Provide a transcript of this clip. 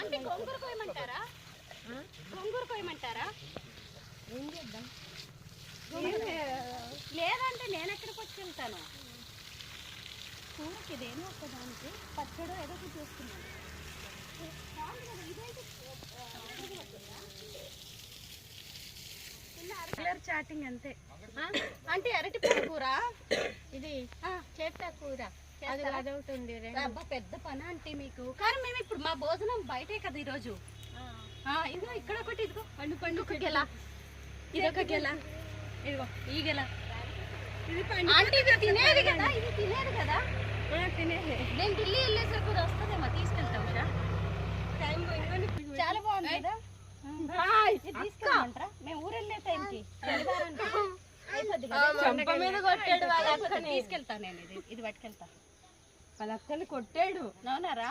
అంటే గొంగూర కోయమంటారా? గొంగూర కోయమంటారా? ఏం చేద్దాం? లేదంటే నేను ఎక్కడికి వచ్చి వెళ్తాను? కూరకి ఇదేమో ఒకదానికి పచ్చడి ఏదో ఒకటి చేసుకున్నాను. చాటింగ్ అంతే. అంటే అరటి కూర, ఇది చేప కూర, అది అదవుతుంది. అబ్బా పెద్ద పని అంటే మీకు. కానీ మేము ఇప్పుడు మా భోజనం బయటే కదా ఈరోజు. ఇదిగో ఇక్కడ ఒకటి, ఇదిగో పండు పండు ఒక గెల, ఇదొక గెల, ఇదిగో ఈ గెల. ఇది అంటే ఇది తినేది కదా, ఇది తినేది కదా. తినేది. నేను ఢిల్లీ వెళ్ళేసరికి కూడా వస్తుందేమో, తీసుకెళ్తాం కదా. చాలా బాగుంది కదా. తీసుకెళ్ళమంటారా? మేము ఊరు వెళ్ళే టైంకి తీసుకెళ్తాను నేను. ఇది పట్టుకెళ్తా. వాళ్ళ అక్కని కొట్టాడు. అవునారా?